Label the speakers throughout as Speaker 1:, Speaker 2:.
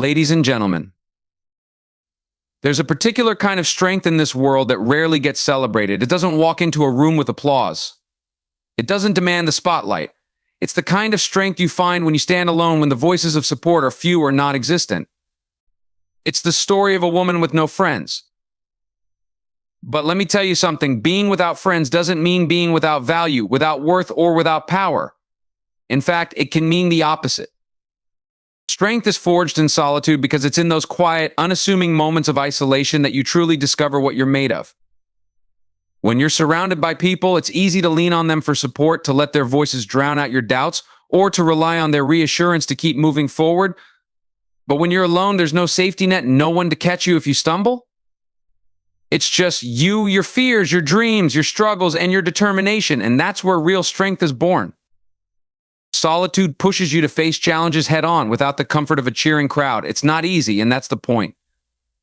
Speaker 1: Ladies and gentlemen, there's a particular kind of strength in this world that rarely gets celebrated. It doesn't walk into a room with applause. It doesn't demand the spotlight. It's the kind of strength you find when you stand alone, when the voices of support are few or non-existent. It's the story of a woman with no friends. But let me tell you something, being without friends doesn't mean being without value, without worth, or without power. In fact, it can mean the opposite. Strength is forged in solitude because it's in those quiet, unassuming moments of isolation that you truly discover what you're made of. When you're surrounded by people, it's easy to lean on them for support, to let their voices drown out your doubts, or to rely on their reassurance to keep moving forward. But when you're alone, there's no safety net, no one to catch you if you stumble. It's just you, your fears, your dreams, your struggles, and your determination, and that's where real strength is born. Solitude pushes you to face challenges head-on without the comfort of a cheering crowd. It's not easy, and that's the point.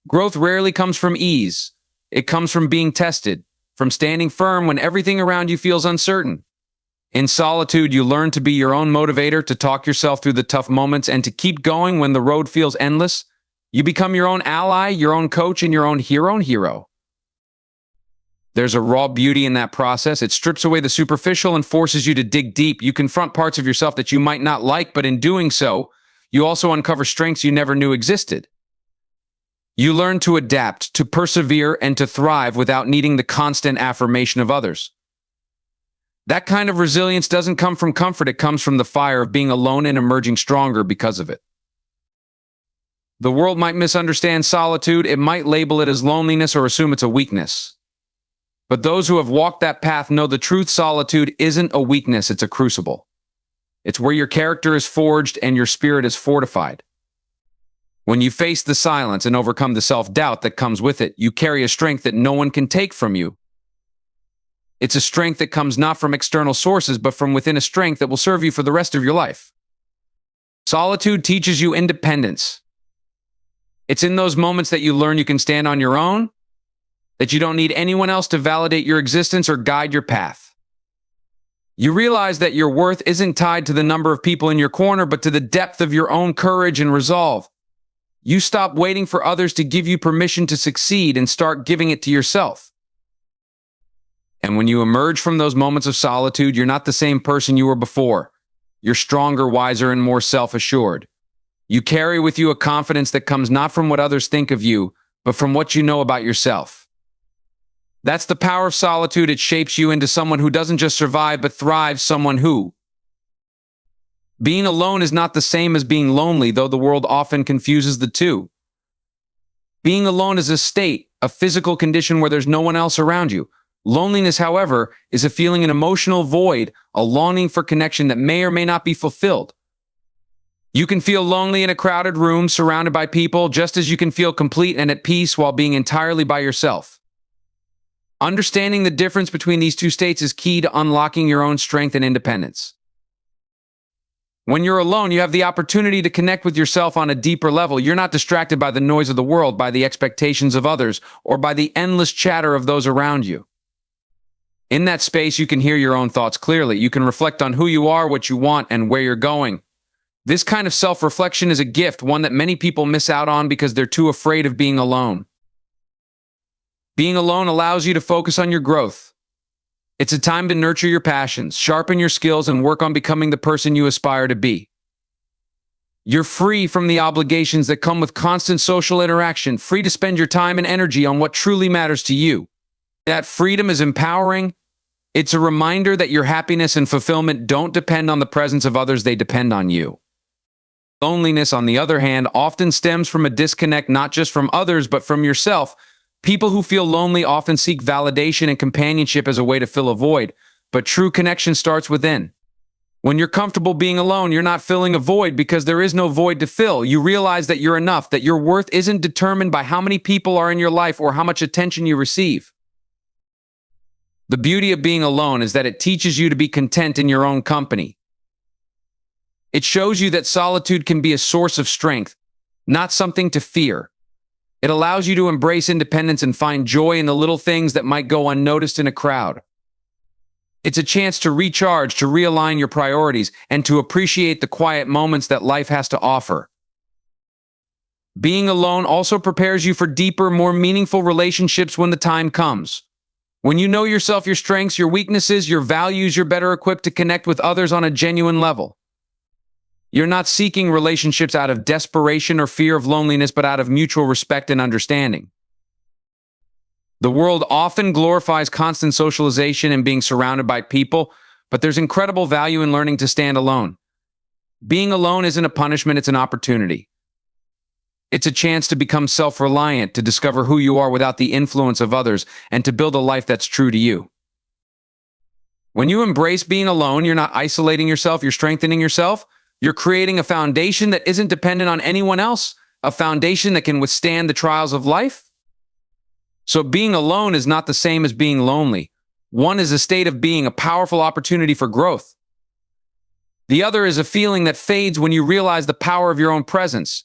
Speaker 1: Growth rarely comes from ease. It comes from being tested, from standing firm when everything around you feels uncertain. In solitude, you learn to be your own motivator, to talk yourself through the tough moments, and to keep going when the road feels endless. You become your own ally, your own coach, and your own hero. There's a raw beauty in that process. It strips away the superficial and forces you to dig deep. You confront parts of yourself that you might not like, but in doing so, you also uncover strengths you never knew existed. You learn to adapt, to persevere, and to thrive without needing the constant affirmation of others. That kind of resilience doesn't come from comfort, it comes from the fire of being alone and emerging stronger because of it. The world might misunderstand solitude, it might label it as loneliness or assume it's a weakness. But those who have walked that path know the truth. Solitude isn't a weakness, it's a crucible. It's where your character is forged and your spirit is fortified. When you face the silence and overcome the self-doubt that comes with it, you carry a strength that no one can take from you. It's a strength that comes not from external sources, but from within, a strength that will serve you for the rest of your life. Solitude teaches you independence. It's in those moments that you learn you can stand on your own, that you don't need anyone else to validate your existence or guide your path. You realize that your worth isn't tied to the number of people in your corner, but to the depth of your own courage and resolve. You stop waiting for others to give you permission to succeed and start giving it to yourself. And when you emerge from those moments of solitude, you're not the same person you were before. You're stronger, wiser, and more self-assured. You carry with you a confidence that comes not from what others think of you, but from what you know about yourself. That's the power of solitude. It shapes you into someone who doesn't just survive, but thrives, someone who. Being alone is not the same as being lonely, though the world often confuses the two. Being alone is a state, a physical condition where there's no one else around you. Loneliness, however, is a feeling, an emotional void, a longing for connection that may or may not be fulfilled. You can feel lonely in a crowded room surrounded by people, just as you can feel complete and at peace while being entirely by yourself. Understanding the difference between these two states is key to unlocking your own strength and independence. When you're alone, you have the opportunity to connect with yourself on a deeper level. You're not distracted by the noise of the world, by the expectations of others, or by the endless chatter of those around you. In that space, you can hear your own thoughts clearly. You can reflect on who you are, what you want, and where you're going. This kind of self-reflection is a gift, one that many people miss out on because they're too afraid of being alone. Being alone allows you to focus on your growth. It's a time to nurture your passions, sharpen your skills, and work on becoming the person you aspire to be. You're free from the obligations that come with constant social interaction, free to spend your time and energy on what truly matters to you. That freedom is empowering. It's a reminder that your happiness and fulfillment don't depend on the presence of others, they depend on you. Loneliness, on the other hand, often stems from a disconnect not just from others, but from yourself. People who feel lonely often seek validation and companionship as a way to fill a void, but true connection starts within. When you're comfortable being alone, you're not filling a void because there is no void to fill. You realize that you're enough, that your worth isn't determined by how many people are in your life or how much attention you receive. The beauty of being alone is that it teaches you to be content in your own company. It shows you that solitude can be a source of strength, not something to fear. It allows you to embrace independence and find joy in the little things that might go unnoticed in a crowd. It's a chance to recharge, to realign your priorities, and to appreciate the quiet moments that life has to offer. Being alone also prepares you for deeper, more meaningful relationships when the time comes. When you know yourself, your strengths, your weaknesses, your values, you're better equipped to connect with others on a genuine level. You're not seeking relationships out of desperation or fear of loneliness, but out of mutual respect and understanding. The world often glorifies constant socialization and being surrounded by people, but there's incredible value in learning to stand alone. Being alone isn't a punishment, it's an opportunity. It's a chance to become self-reliant, to discover who you are without the influence of others, and to build a life that's true to you. When you embrace being alone, you're not isolating yourself, you're strengthening yourself. You're creating a foundation that isn't dependent on anyone else, a foundation that can withstand the trials of life. So being alone is not the same as being lonely. One is a state of being, a powerful opportunity for growth. The other is a feeling that fades when you realize the power of your own presence.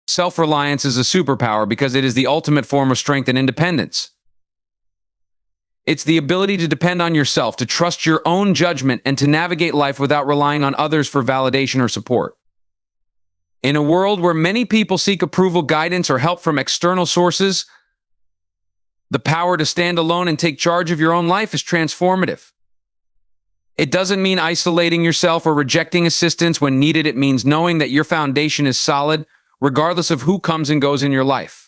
Speaker 1: Self-reliance is a superpower because it is the ultimate form of strength and independence. It's the ability to depend on yourself, to trust your own judgment, and to navigate life without relying on others for validation or support. In a world where many people seek approval, guidance, or help from external sources, the power to stand alone and take charge of your own life is transformative. It doesn't mean isolating yourself or rejecting assistance when needed. It means knowing that your foundation is solid, regardless of who comes and goes in your life.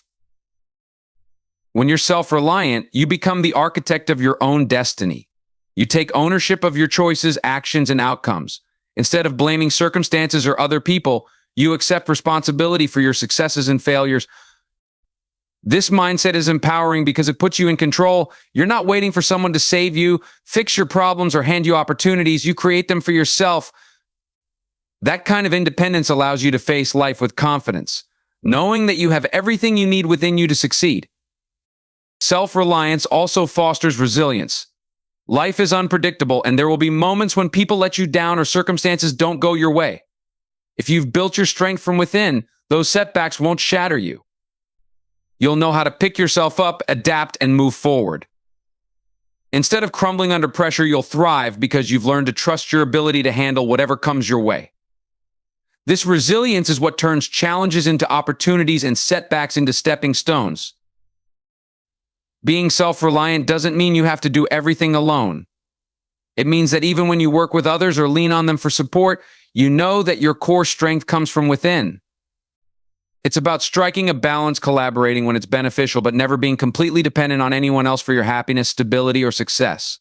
Speaker 1: When you're self-reliant, you become the architect of your own destiny. You take ownership of your choices, actions, and outcomes. Instead of blaming circumstances or other people, you accept responsibility for your successes and failures. This mindset is empowering because it puts you in control. You're not waiting for someone to save you, fix your problems, or hand you opportunities. You create them for yourself. That kind of independence allows you to face life with confidence, knowing that you have everything you need within you to succeed. Self-reliance also fosters resilience. Life is unpredictable, and there will be moments when people let you down or circumstances don't go your way. If you've built your strength from within, those setbacks won't shatter you. You'll know how to pick yourself up, adapt, and move forward. Instead of crumbling under pressure, you'll thrive because you've learned to trust your ability to handle whatever comes your way. This resilience is what turns challenges into opportunities and setbacks into stepping stones. Being self-reliant doesn't mean you have to do everything alone. It means that even when you work with others or lean on them for support, you know that your core strength comes from within. It's about striking a balance, collaborating when it's beneficial, but never being completely dependent on anyone else for your happiness, stability, or success.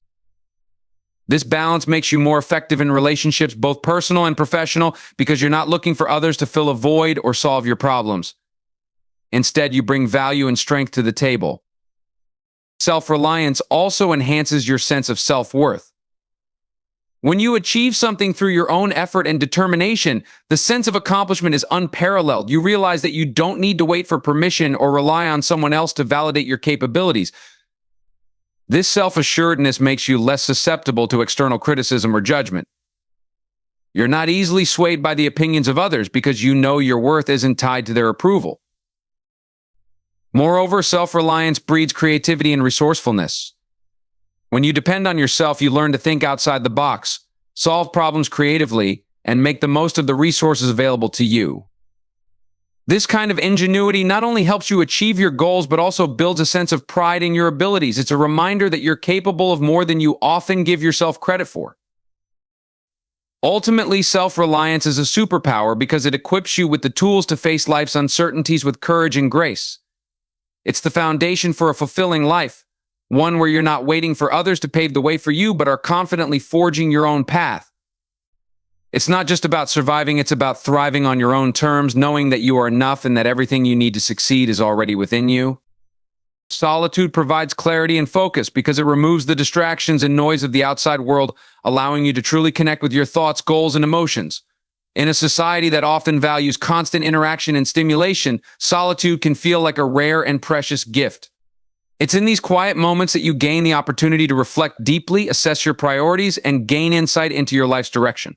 Speaker 1: This balance makes you more effective in relationships, both personal and professional, because you're not looking for others to fill a void or solve your problems. Instead, you bring value and strength to the table. Self-reliance also enhances your sense of self-worth. When you achieve something through your own effort and determination, the sense of accomplishment is unparalleled. You realize that you don't need to wait for permission or rely on someone else to validate your capabilities. This self-assuredness makes you less susceptible to external criticism or judgment. You're not easily swayed by the opinions of others because you know your worth isn't tied to their approval. Moreover, self-reliance breeds creativity and resourcefulness. When you depend on yourself, you learn to think outside the box, solve problems creatively, and make the most of the resources available to you. This kind of ingenuity not only helps you achieve your goals, but also builds a sense of pride in your abilities. It's a reminder that you're capable of more than you often give yourself credit for. Ultimately, self-reliance is a superpower because it equips you with the tools to face life's uncertainties with courage and grace. It's the foundation for a fulfilling life, one where you're not waiting for others to pave the way for you, but are confidently forging your own path. It's not just about surviving, it's about thriving on your own terms, knowing that you are enough and that everything you need to succeed is already within you. Solitude provides clarity and focus because it removes the distractions and noise of the outside world, allowing you to truly connect with your thoughts, goals, and emotions. In a society that often values constant interaction and stimulation, solitude can feel like a rare and precious gift. It's in these quiet moments that you gain the opportunity to reflect deeply, assess your priorities, and gain insight into your life's direction.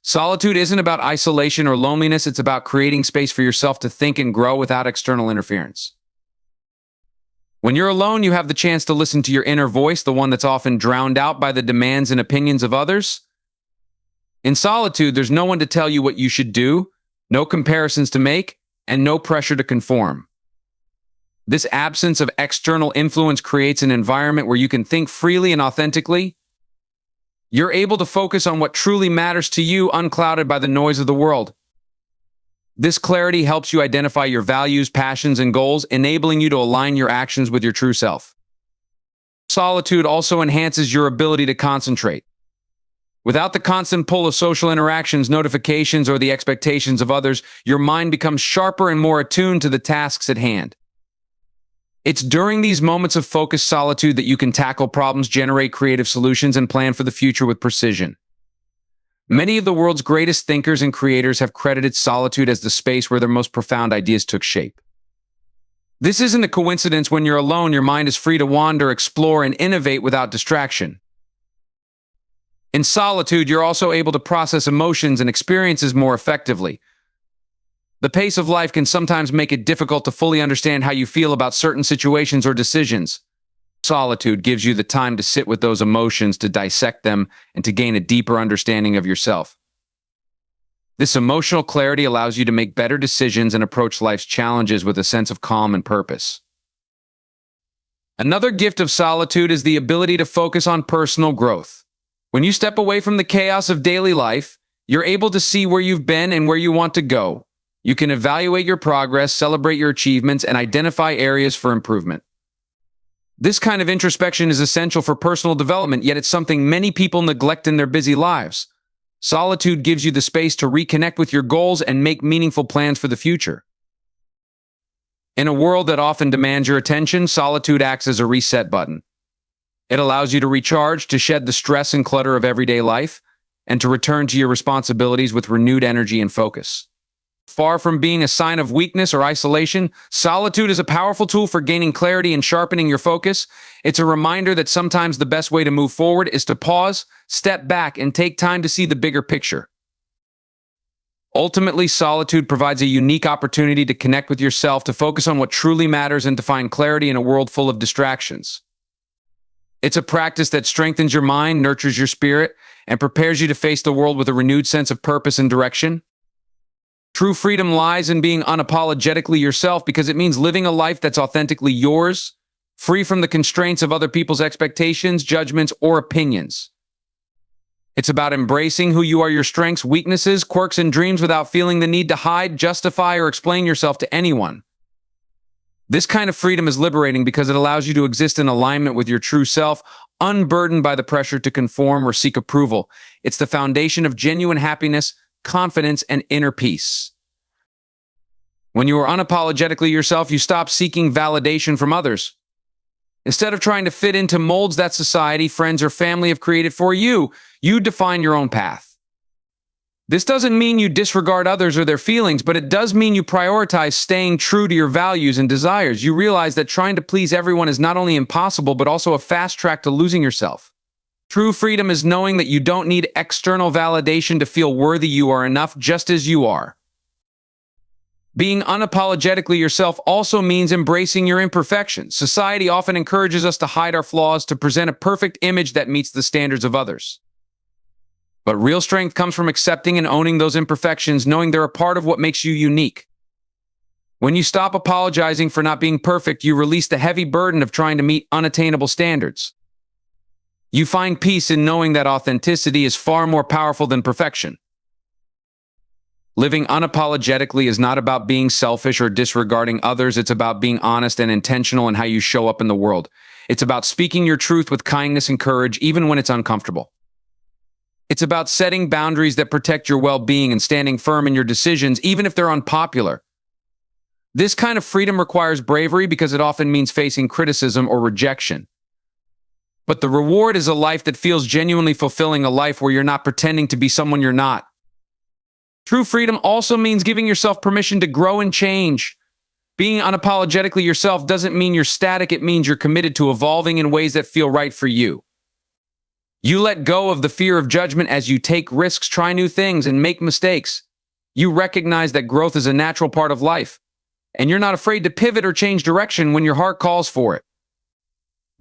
Speaker 1: Solitude isn't about isolation or loneliness, it's about creating space for yourself to think and grow without external interference. When you're alone, you have the chance to listen to your inner voice, the one that's often drowned out by the demands and opinions of others. In solitude, there's no one to tell you what you should do, no comparisons to make, and no pressure to conform. This absence of external influence creates an environment where you can think freely and authentically. You're able to focus on what truly matters to you, unclouded by the noise of the world. This clarity helps you identify your values, passions, and goals, enabling you to align your actions with your true self. Solitude also enhances your ability to concentrate. Without the constant pull of social interactions, notifications, or the expectations of others, your mind becomes sharper and more attuned to the tasks at hand. It's during these moments of focused solitude that you can tackle problems, generate creative solutions, and plan for the future with precision. Many of the world's greatest thinkers and creators have credited solitude as the space where their most profound ideas took shape. This isn't a coincidence. When you're alone, your mind is free to wander, explore, and innovate without distraction. In solitude, you're also able to process emotions and experiences more effectively. The pace of life can sometimes make it difficult to fully understand how you feel about certain situations or decisions. Solitude gives you the time to sit with those emotions, to dissect them, and to gain a deeper understanding of yourself. This emotional clarity allows you to make better decisions and approach life's challenges with a sense of calm and purpose. Another gift of solitude is the ability to focus on personal growth. When you step away from the chaos of daily life, you're able to see where you've been and where you want to go. You can evaluate your progress, celebrate your achievements, and identify areas for improvement. This kind of introspection is essential for personal development, yet it's something many people neglect in their busy lives. Solitude gives you the space to reconnect with your goals and make meaningful plans for the future. In a world that often demands your attention, solitude acts as a reset button. It allows you to recharge, to shed the stress and clutter of everyday life, and to return to your responsibilities with renewed energy and focus. Far from being a sign of weakness or isolation, solitude is a powerful tool for gaining clarity and sharpening your focus. It's a reminder that sometimes the best way to move forward is to pause, step back, and take time to see the bigger picture. Ultimately, solitude provides a unique opportunity to connect with yourself, to focus on what truly matters, and to find clarity in a world full of distractions. It's a practice that strengthens your mind, nurtures your spirit, and prepares you to face the world with a renewed sense of purpose and direction. True freedom lies in being unapologetically yourself, because it means living a life that's authentically yours, free from the constraints of other people's expectations, judgments, or opinions. It's about embracing who you are, your strengths, weaknesses, quirks, and dreams without feeling the need to hide, justify, or explain yourself to anyone. This kind of freedom is liberating because it allows you to exist in alignment with your true self, unburdened by the pressure to conform or seek approval. It's the foundation of genuine happiness, confidence, and inner peace. When you are unapologetically yourself, you stop seeking validation from others. Instead of trying to fit into molds that society, friends, or family have created for you, you define your own path. This doesn't mean you disregard others or their feelings, but it does mean you prioritize staying true to your values and desires. You realize that trying to please everyone is not only impossible, but also a fast track to losing yourself. True freedom is knowing that you don't need external validation to feel worthy. You are enough just as you are. Being unapologetically yourself also means embracing your imperfections. Society often encourages us to hide our flaws, to present a perfect image that meets the standards of others. But real strength comes from accepting and owning those imperfections, knowing they're a part of what makes you unique. When you stop apologizing for not being perfect, you release the heavy burden of trying to meet unattainable standards. You find peace in knowing that authenticity is far more powerful than perfection. Living unapologetically is not about being selfish or disregarding others. It's about being honest and intentional in how you show up in the world. It's about speaking your truth with kindness and courage, even when it's uncomfortable. It's about setting boundaries that protect your well-being and standing firm in your decisions, even if they're unpopular. This kind of freedom requires bravery because it often means facing criticism or rejection. But the reward is a life that feels genuinely fulfilling, a life where you're not pretending to be someone you're not. True freedom also means giving yourself permission to grow and change. Being unapologetically yourself doesn't mean you're static. It means you're committed to evolving in ways that feel right for you. You let go of the fear of judgment as you take risks, try new things, and make mistakes. You recognize that growth is a natural part of life, and you're not afraid to pivot or change direction when your heart calls for it.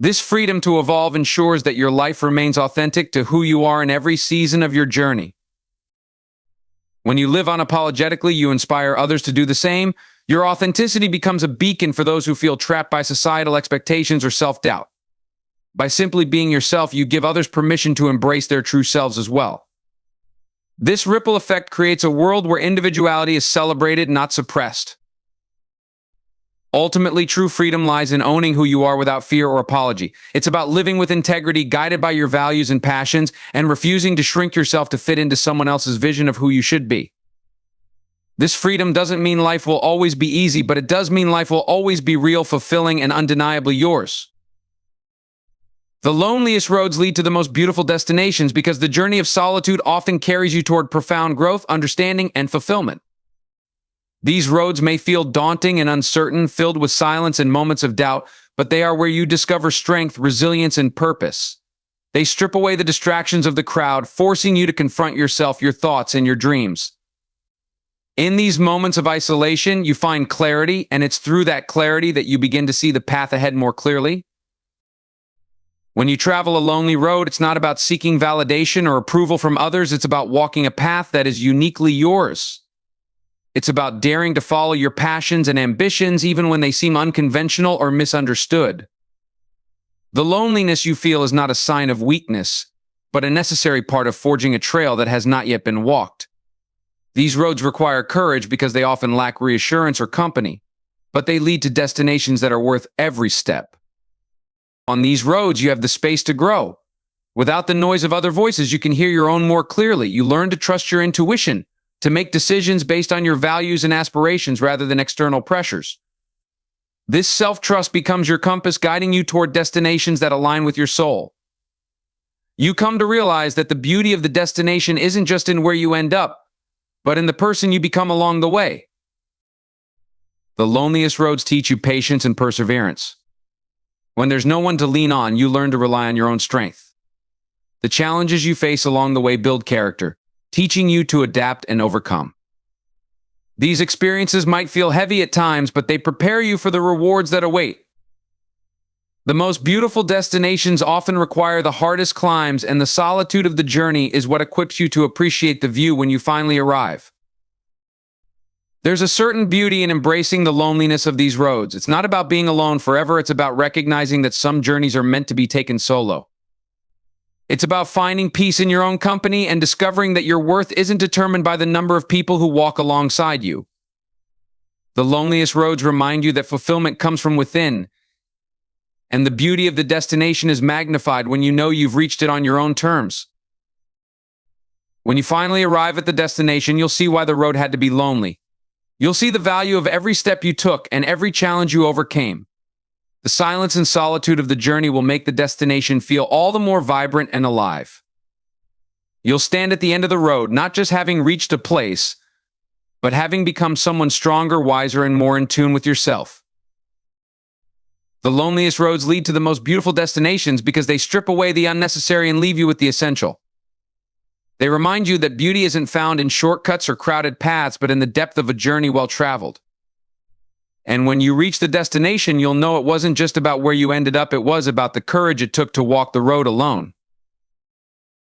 Speaker 1: This freedom to evolve ensures that your life remains authentic to who you are in every season of your journey. When you live unapologetically, you inspire others to do the same. Your authenticity becomes a beacon for those who feel trapped by societal expectations or self-doubt. By simply being yourself, you give others permission to embrace their true selves as well. This ripple effect creates a world where individuality is celebrated, not suppressed. Ultimately, true freedom lies in owning who you are without fear or apology. It's about living with integrity, guided by your values and passions, and refusing to shrink yourself to fit into someone else's vision of who you should be. This freedom doesn't mean life will always be easy, but it does mean life will always be real, fulfilling, and undeniably yours. The loneliest roads lead to the most beautiful destinations because the journey of solitude often carries you toward profound growth, understanding, and fulfillment. These roads may feel daunting and uncertain, filled with silence and moments of doubt, but they are where you discover strength, resilience, and purpose. They strip away the distractions of the crowd, forcing you to confront yourself, your thoughts, and your dreams. In these moments of isolation, you find clarity, and it's through that clarity that you begin to see the path ahead more clearly. When you travel a lonely road, it's not about seeking validation or approval from others. It's about walking a path that is uniquely yours. It's about daring to follow your passions and ambitions even when they seem unconventional or misunderstood. The loneliness you feel is not a sign of weakness, but a necessary part of forging a trail that has not yet been walked. These roads require courage because they often lack reassurance or company, but they lead to destinations that are worth every step. On these roads, you have the space to grow. Without the noise of other voices, you can hear your own more clearly. You learn to trust your intuition, to make decisions based on your values and aspirations rather than external pressures. This self-trust becomes your compass, guiding you toward destinations that align with your soul. You come to realize that the beauty of the destination isn't just in where you end up, but in the person you become along the way. The loneliest roads teach you patience and perseverance. When there's no one to lean on, you learn to rely on your own strength. The challenges you face along the way build character, teaching you to adapt and overcome. These experiences might feel heavy at times, but they prepare you for the rewards that await. The most beautiful destinations often require the hardest climbs, and the solitude of the journey is what equips you to appreciate the view when you finally arrive. There's a certain beauty in embracing the loneliness of these roads. It's not about being alone forever, it's about recognizing that some journeys are meant to be taken solo. It's about finding peace in your own company and discovering that your worth isn't determined by the number of people who walk alongside you. The loneliest roads remind you that fulfillment comes from within, and the beauty of the destination is magnified when you know you've reached it on your own terms. When you finally arrive at the destination, you'll see why the road had to be lonely. You'll see the value of every step you took and every challenge you overcame. The silence and solitude of the journey will make the destination feel all the more vibrant and alive. You'll stand at the end of the road, not just having reached a place, but having become someone stronger, wiser, and more in tune with yourself. The loneliest roads lead to the most beautiful destinations because they strip away the unnecessary and leave you with the essential. They remind you that beauty isn't found in shortcuts or crowded paths, but in the depth of a journey well traveled. And when you reach the destination, you'll know it wasn't just about where you ended up, it was about the courage it took to walk the road alone.